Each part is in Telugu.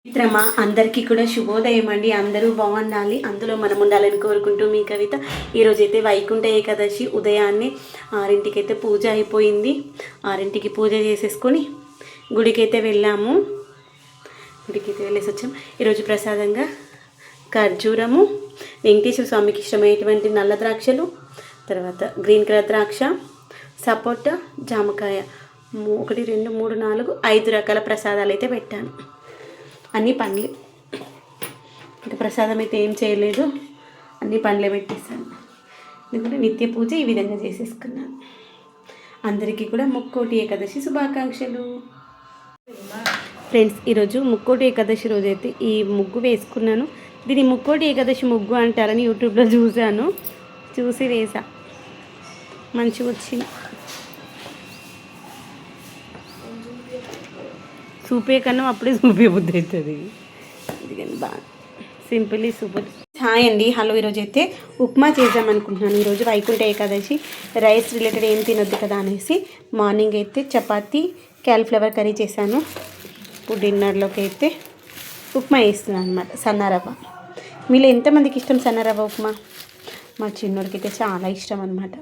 మిత్రమా అందరికీ కూడా శుభోదయం అండి. అందరూ బాగుండాలి, అందులో మనం ఉండాలని కోరుకుంటూ మీ కవిత. ఈరోజైతే వైకుంఠ ఏకాదశి ఉదయాన్నే 6ంటికి అయితే పూజ అయిపోయింది. 6ంటికి పూజ చేసేసుకొని గుడికైతే వెళ్ళాము. గుడికైతే వెళ్ళేసి వచ్చాం. ఈరోజు ప్రసాదంగా ఖర్జూరము, వెంకటేశ్వర స్వామికి ఇష్టమైనటువంటి నల్ల ద్రాక్షలు, తర్వాత గ్రీన్ కలర్ ద్రాక్ష, సపోటా, జామకాయ 1 2 3 4 5 రకాల ప్రసాదాలు అయితే పెట్టాను. అన్ని పండ్లు. ఇంకా ప్రసాదం అయితే ఏం చేయలేదు, అన్ని పండ్లే పెట్టేశాను. ఎందుకంటే నిత్య పూజ ఈ విధంగా చేసేసుకున్నాను. అందరికీ కూడా ముక్కోటి ఏకాదశి శుభాకాంక్షలు. ఫ్రెండ్స్, ఈరోజు ముక్కోటి ఏకాదశి రోజు అయితే ఈ ముగ్గు వేసుకున్నాను. దీన్ని ముక్కోటి ఏకాదశి ముగ్గు అంటారని యూట్యూబ్లో చూసి వేసా. మంచిగా వచ్చింది. చూపే కన్నా అప్పుడే చూపే బుద్ధి అవుతుంది. అందుకని బాగా సింపుల్లీ సూపర్. హాయ్ అండి, హలో. ఈరోజు అయితే ఉప్మా చేద్దామనుకుంటున్నాను. ఈరోజు వైకుంఠ ఏకాదశి, రైస్ రిలేటెడ్ ఏం తినొద్దు కదా అనేసి మార్నింగ్ అయితే చపాతీ, క్యాలీఫ్లవర్ కర్రీ చేశాను. ఇప్పుడు డిన్నర్లోకి అయితే ఉప్మా వేస్తున్నాను అనమాట, సన్నరవ్వ. మీలో ఎంతమందికి ఇష్టం సన్నరవ్వ ఉప్మా? మా చిన్నోడికి అయితే చాలా ఇష్టం అనమాట.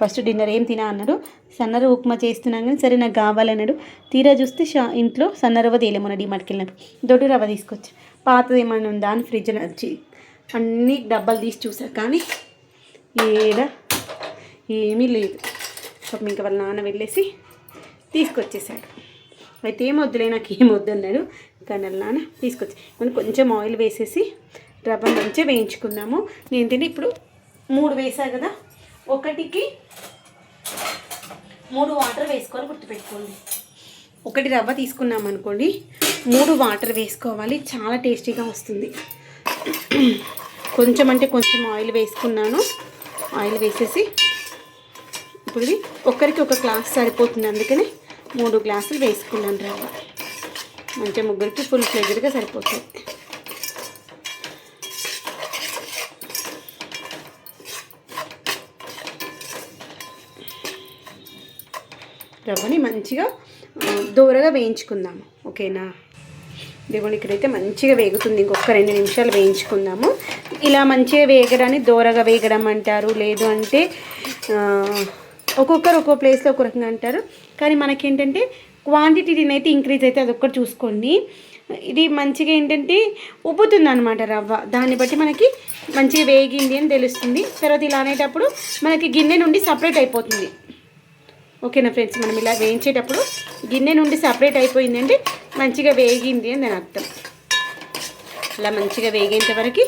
ఫస్ట్ డిన్నర్ ఏం తినా అన్నాడు, సన్నరవ్వ ఉప్మా చేస్తున్నాను కానీ సరే నాకు కావాలన్నాడు. తీరా చూస్తే ఇంట్లో సన్నరవ్వ తేలేమన్నా డిమార్ట్కి వెళ్ళినప్పుడు దొడ్డు రవ్వ తీసుకొచ్చి, పాతది ఏమైనా ఉందా అని ఫ్రిడ్జ్లో వచ్చి అన్ని డబ్బాలు తీసి చూసారు కానీ ఏమీ లేదు. పాపం ఇంకా వాళ్ళ నాన్న వెళ్ళేసి తీసుకొచ్చేసాడు. అయితే ఏమొద్దులే, నాకు ఏమొద్దు అన్నాడు. కానీ వాళ్ళ నాన్న తీసుకొచ్చి మనం కొంచెం ఆయిల్ వేసేసి రవ్వ మంచిగా వేయించుకున్నాము. నేను తింటే ఇప్పుడు 3 వేసా కదా, 1కి 3 వాటర్ వేసుకోవాలి, గుర్తుపెట్టుకోండి. 1 రవ్వ తీసుకున్నాం అనుకోండి, 3 వాటర్ వేసుకోవాలి. చాలా టేస్టీగా వస్తుంది. కొంచెం అంటే కొంచెం ఆయిల్ వేసుకున్నాను. ఆయిల్ వేసేసి ఇప్పుడు ఇది ఒక్కరికి 1 గ్లాస్ సరిపోతుంది, అందుకని 3 గ్లాసులు వేసుకున్నాను రవ్వ. మంచిగా ముగ్గురికి ఫుల్ ఫ్లెజర్గా సరిపోతుంది. రవ్వని మంచిగా దూరగా వేయించుకుందాము, ఓకేనా? దేవుని ఇక్కడైతే మంచిగా వేగుతుంది. ఇంకొక 2 నిమిషాలు వేయించుకుందాము. ఇలా మంచిగా వేగడాన్ని దూరగా వేగడం అంటారు, లేదు అంటే ఒక్కొక్కరు ఒక్కో ప్లేస్లో ఒక రకంగా అంటారు. కానీ మనకేంటంటే క్వాంటిటీని అయితే ఇంక్రీజ్ అయితే అదొక్కటి చూసుకోండి. ఇది మంచిగా ఏంటంటే ఉబ్బుతుంది అనమాట రవ్వ, దాన్ని బట్టి మనకి మంచిగా వేగింది అని తెలుస్తుంది. తర్వాత ఇలా అనేటప్పుడు మనకి గిన్నె నుండి సపరేట్ అయిపోతుంది, ఓకేనా ఫ్రెండ్స్? మనం ఇలా వేయించేటప్పుడు గిన్నె నుండి సపరేట్ అయిపోయింది అంటే మంచిగా వేగింది అని దాని అర్థం. అలా మంచిగా వేగేంత వరకు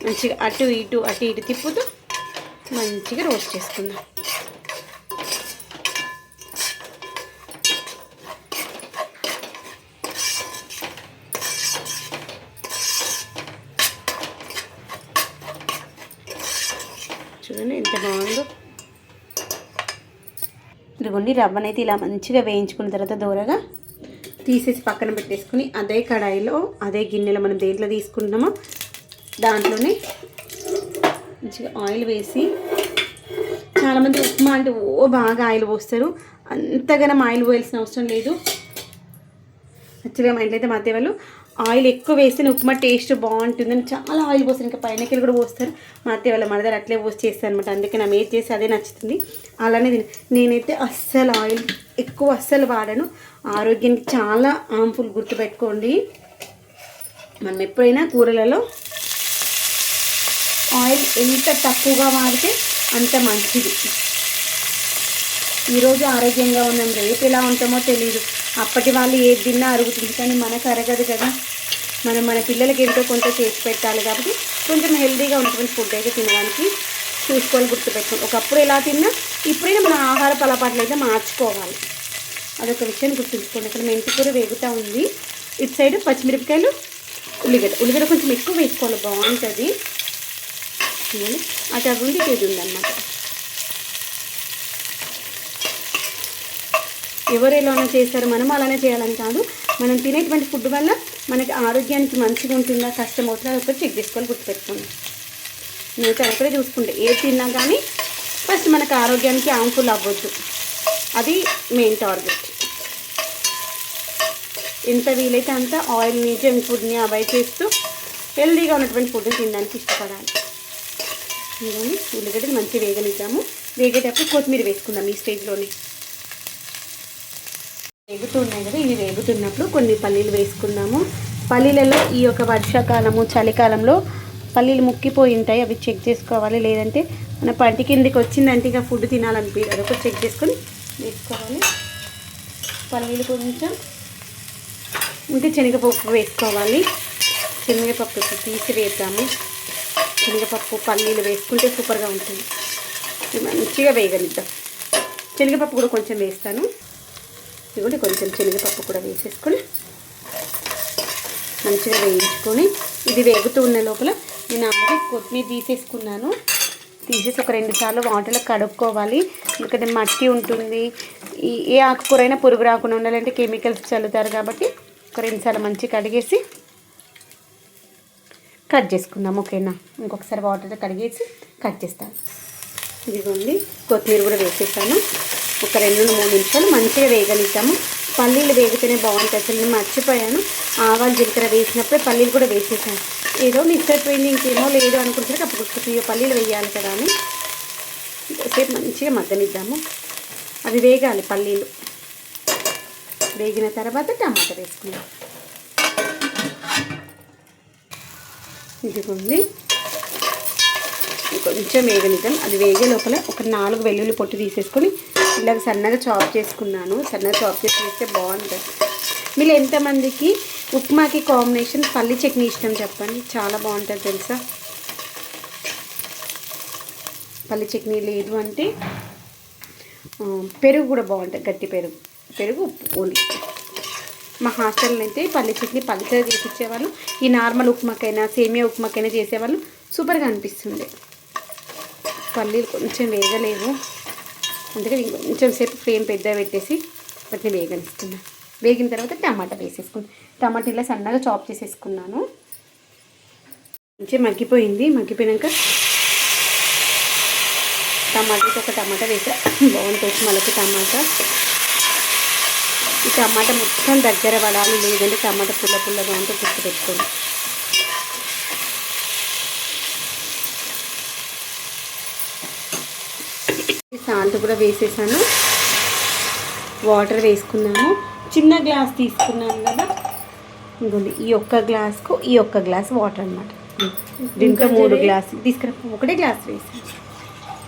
మంచిగా అటు ఇటు తిప్పుతూ మంచిగా రోస్ట్ చేసుకుందాం. చూడండి ఎంత బాగుందో. ఇదిగోండి, రవ్వనైతే ఇలా మంచిగా వేయించుకున్న తర్వాత దూరగా తీసేసి పక్కన పెట్టేసుకుని అదే కడాయిలో అదే గిన్నెలో మనం దేంట్లో తీసుకుంటున్నామో దాంట్లోనే మంచిగా ఆయిల్ వేసి, చాలామంది ఉప్మా అంటే బాగా ఆయిల్ పోస్తారు. అంతగానం ఆయిల్ పోయాల్సిన అవసరం లేదు. యాక్చువల్గా మా ఇంట్లో అయితే మా అత్తయ్య వాళ్ళు ఆయిల్ ఎక్కువ వేస్తేనే ఉప్మా టేస్ట్ బాగుంటుందని చాలా ఆయిల్ పోస్తారు. ఇంకా పైనకెళ్ళి కూడా పోస్తారు. మా అత్తయ్య వాళ్ళ మరదలు అట్లే పోసి చేస్తారు అనమాట. అందుకే నా మేడ్ చేసి అదే నచ్చుతుంది. అలానే నేనైతే అస్సలు ఆయిల్ ఎక్కువ అస్సలు వాడను. ఆరోగ్యానికి చాలా హార్మ్ఫుల్, గుర్తుపెట్టుకోండి. మనం ఎప్పుడైనా కూరలలో ఆయిల్ ఎంత తక్కువగా వాడితే అంత మంచిది. ఈరోజు ఆరోగ్యంగా ఉన్నాం, రేపు ఎలా ఉంటామో తెలియదు. అప్పటి వాళ్ళు ఏది తిన్నా అరుగుతుంది, కానీ మనకు అరగదు కదా. మనం మన పిల్లలకి ఎంతో కొంత చేసి పెట్టాలి. కాబట్టి కొంచెం హెల్తీగా ఉన్నటువంటి ఫుడ్ అయితే తినడానికి చూసుకోవాలి, గుర్తుపెట్టుకోండి. ఒకప్పుడు ఎలా తిన్నా ఇప్పుడైనా మన ఆహారపు అలవాట్లు అయితే మార్చుకోవాలి. అదొక విషయాన్ని గుర్తుంచుకోండి. అక్కడ మెంతి కూర వేగుతూ ఉంది. ఇటు సైడ్ పచ్చిమిరపకాయలు, ఉల్లిగడ్డ కొంచెం ఎక్కువ వేసుకోవాలి, బాగుంటుంది. అటు అవి ఉండి ఇది ఉందన్నమాట. ఎవరు ఎలానో చేస్తారు, మనం అలానే చేయాలని కాదు. మనం తినేటువంటి ఫుడ్ వల్ల మనకి ఆరోగ్యానికి మంచిగా ఉంటుందా, కష్టం అవుతుందా, అది ఒకటి చెక్ చేసుకోవాలి, గుర్తుపెట్టుకోండి. నేనైతే ఒకటే చూసుకుంటే ఏది తిన్నా కానీ ఫస్ట్ మనకు ఆరోగ్యానికి హార్మ్ఫుల్ అవ్వద్దు, అది మెయిన్ టార్గెట్. ఎంత వీలైతే అంత ఆయిల్ని జంక్ ఫుడ్ని అవాయిడ్ చేస్తూ హెల్దీగా ఉన్నటువంటి ఫుడ్ని తినడానికి ఇష్టపడాలి. ఇవన్నీ ఉల్లిగడ్డలు మంచిగా వేగనిద్దాము. వేగేటప్పుడు కొత్తిమీర వేసుకుందాం ఈ స్టేజ్లోనే. వేగుతున్నాయి కదా, ఇవి వేగుతున్నప్పుడు కొన్ని పల్లీలు వేసుకుందాము. పల్లీలలో ఈ యొక్క వర్షాకాలము చలికాలంలో పల్లీలు ముక్కిపోయి ఉంటాయి, అవి చెక్ చేసుకోవాలి. లేదంటే మన పంటి కిందకి వచ్చిందంటే ఇక ఫుడ్ తినాలనిపించదు, అదొక చెక్ చేసుకొని వేసుకోవాలి. పల్లీలు కొంచెం ఉంటే శనగపప్పు వేసుకోవాలి. శనగపప్పు తీసి వేద్దాము. శనగపప్పు పల్లీలు వేసుకుంటే సూపర్గా ఉంటుంది. మంచిగా వేగనిద్దాం. శనగపప్పు కూడా కొంచెం వేస్తాను. ఇదిగోండి కొంచెం శనగపప్పు కూడా వేసేసుకొని మంచిగా వేయించుకొని, ఇది వేగుతూ ఉన్న లోపల నేను ఆల్రెడీ కొత్తిమీర తీసేసుకున్నాను. తీసేసి ఒక 2 సార్లు వాటర్లో కడుక్కోవాలి. ఎందుకంటే మట్టి ఉంటుంది. ఏ ఆకుకూరైనా పురుగు రాకుండా ఉండాలంటే కెమికల్స్ చల్లుతారు కాబట్టి ఒక 2 సార్లు మంచిగా కడిగేసి కట్ చేసుకుందాం. ఓకేనా, ఇంకొకసారి వాటర్లో కడిగేసి కట్ చేస్తాను. ఇదిగోండి కొత్తిమీర కూడా వేసేసాను. ఒక 2-3 నిమిషాలు మంచిగా వేగనిద్దాము. పల్లీలు వేగితేనే బాగుంటుంది. అసలు నేను మర్చిపోయాను, ఆవాలు జీలకర్ర వేసినప్పుడే పల్లీలు కూడా వేసేసాను. ఏదో మిస్ అయిపోయింది, ఇంకేమో లేదు అనుకుంటున్నాక అప్పుడు గుర్తుకు పల్లీలు వేయాలి కదా అని సేపు మంచిగా మగ్గనిద్దాము. అవి వేగాలి. పల్లీలు వేగిన తర్వాత టమాటా వేసుకుందాం. ఇదిగోండి కొంచెం వేగనిద్దాం. అది వేగే లోపల ఒక 4 వెల్లుల్లి పొట్టు తీసేసుకొని ఇలాగ సన్నగా చాప్ చేసుకున్నాను. సన్నగా చాప్ చేసి వేస్తే బాగుంటుంది. మీరు ఎంతమందికి ఉప్మాకి కాంబినేషన్ పల్లి చట్నీ ఇష్టం చెప్పండి, చాలా బాగుంటుంది తెలుసా. పల్లి చట్నీ లేదు అంటే పెరుగు కూడా బాగుంటుంది, గట్టి పెరుగు ఉప్పు ఓన్లీ. మా హాస్టల్లో అయితే పల్లి చట్నీ పల్చగా చేసి ఇచ్చేవాళ్ళు. ఈ నార్మల్ ఉప్మాకైనా సేమియా ఉప్మాకైనా చేసేవాళ్ళు, సూపర్గా అనిపిస్తుంది. పల్లీలు కొంచెం వేగలేవు, అందుకని కొంచెం సేపు ఫ్లేమ్ పెద్దగా పెట్టేసి వాటిని వేగనిస్తున్నాను. వేగిన తర్వాత టమాటా వేసేసుకున్నాను. టమాటా ఇలా సన్నగా చాప్ చేసేసుకున్నాను. మంచిగా మగ్గిపోయింది. మగ్గిపోయాక ఒక టమాటా వేసా, బాగుంటుంది మళ్ళీ టమాటా. ఈ టమాటా మొత్తం దగ్గర పడాలి, లేదంటే టమాటా పుల్లగా ఉంటే గుర్తుపెట్టుకోండి. సాల్ట్ కూడా వేసేసాను. వాటర్ వేసుకున్నాము. చిన్న గ్లాస్ తీసుకున్నాను కదా, ఇంకోండి ఈ ఒక్క గ్లాస్కు ఈ ఒక్క గ్లాస్ వాటర్ అనమాట. దీంట్లో 3 గ్లాసులు తీసుకురా. ఒకటే గ్లాస్ వేసి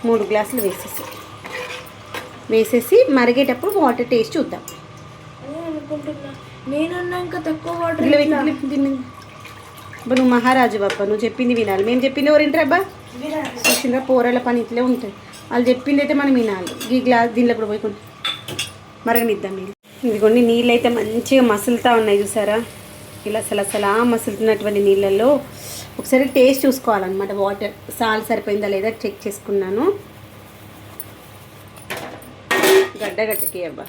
3 గ్లాసులు వేసేసి మరిగేటప్పుడు వాటర్ టేస్ట్ చూద్దాం. నేనన్నాక తక్కువ వాటర్ నువ్వు మహారాజు బాబా, నువ్వు చెప్పింది వినాలి. మేము చెప్పింది ఎవరింటారు అబ్బా, చూసిందా పోరాల పని ఇట్లే ఉంటుంది. వాళ్ళు చెప్పింది అయితే మనం వినాలి. ఈ గ్లాస్ దీనిలో కూడా పోయి మరగనిద్దాం నీళ్ళు. ఇదిగోండి నీళ్ళు అయితే మంచిగా మసులుతూ ఉన్నాయి చూసారా, ఇలా సలసలా మసులుతున్నటువంటి నీళ్ళల్లో ఒకసారి టేస్ట్ చూసుకోవాలన్నమాట. వాటర్ సాల్ట్ సరిపోయిందా లేదా చెక్ చేసుకున్నాను. గడ్డకి అబ్బా,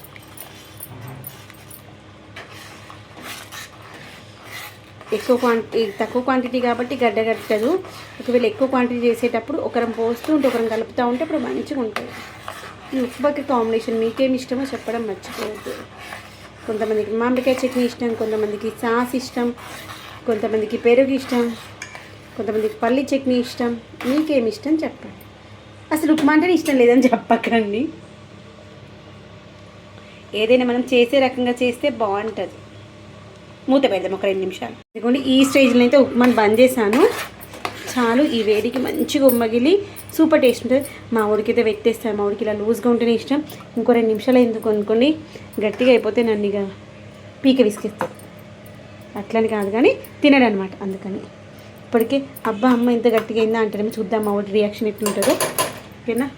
తక్కువ క్వాంటిటీ కాబట్టి గడ్డగట్టదు. ఒకవేళ ఎక్కువ క్వాంటిటీ చేసేటప్పుడు ఒకరం పోస్తూ ఉంటే ఒకరం కలుపుతూ ఉంటే అప్పుడు మంచిగా ఉంటుంది. ఈ ఉప్పుకి కాంబినేషన్ మీకేమి ఇష్టమో చెప్పడం మర్చిపోవద్దు. కొంతమందికి మామిడికాయ చట్నీ ఇష్టం, కొంతమందికి సాస్ ఇష్టం, కొంతమందికి పెరుగు ఇష్టం, కొంతమందికి పల్లి చట్నీ ఇష్టం. మీకేమి ఇష్టం చెప్పండి. అసలు ఉప్మా అంటేనే ఇష్టం లేదని చెప్పకండి. ఏదైనా మనం చేసే రకంగా చేస్తే బాగుంటుంది. మూత పెడదాం ఒక 2 నిమిషాలు. ఇదిగోండి ఈ స్టేజ్లో అయితే ఉప్మాని బంద్ చేశాను. చాలు, ఈ వేడికి మంచిగా ఉమ్మగిలి సూపర్ టేస్ట్ ఉంటుంది. మా ఊరికి అయితే పెట్టేస్తాను. మా ఊరికి ఇలా లూజ్గా ఉంటేనే ఇష్టం. ఇంకో 2 నిమిషాలు ఎందుకు అనుకోండి, గట్టిగా అయిపోతే నన్ను ఇక పీక విసికిస్తాడు. అట్లని కాదు కానీ తినడు అనమాట. అందుకని ఇప్పటికే అబ్బా అమ్మ ఇంత గట్టిగా అయిందా అంటారేమో, చూద్దాం మా ఊరి రియాక్షన్ ఎట్లుంటుందో. ఓకేనా,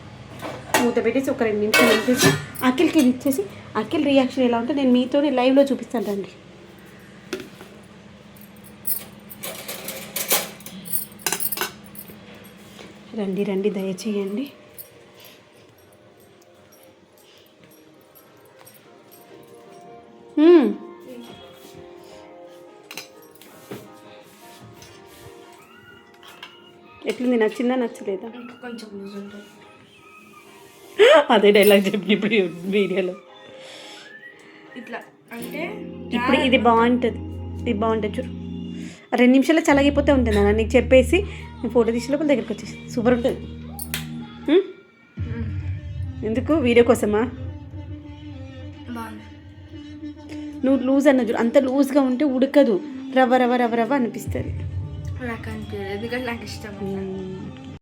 మూత పెట్టేసి ఒక 2 నిమిషాలు ఉంచేసి అఖిల్కి ఇచ్చేసి అఖిల్ రియాక్షన్ ఎలా ఉంటుందో నేను మీతోనే లైవ్లో చూపిస్తాను రండి. రండి దయచేయండి. ఎట్లుంది, నచ్చిందా నచ్చలేదా? కొంచెం లూజ్ ఉంటుంది. అదే డైలాగ్ చెప్పి ఇప్పుడు వీడియోలో ఇట్లా అంటే ఇప్పుడు ఇది బాగుంటుంది, ఇది బాగుంటుంది చూడు. 2 నిమిషాల్లో చల్లగిపోతే ఉంటుంది అన్న, నీకు చెప్పేసి నేను ఫోటో తీసే లోపల దగ్గరికి వచ్చేసి సూపర్ ఉంటుంది. ఎందుకు వీడియో కోసమా? బాగుంది. నువ్వు లూజ్ అన్న చూడు, అంత లూజ్గా ఉంటే ఉడకదు, రవ్వ రవ్వ రవ్వ రవ్వ అనిపిస్తుంది. నాకు అనిపించదు ఎందుకంటే నాకు ఇష్టం.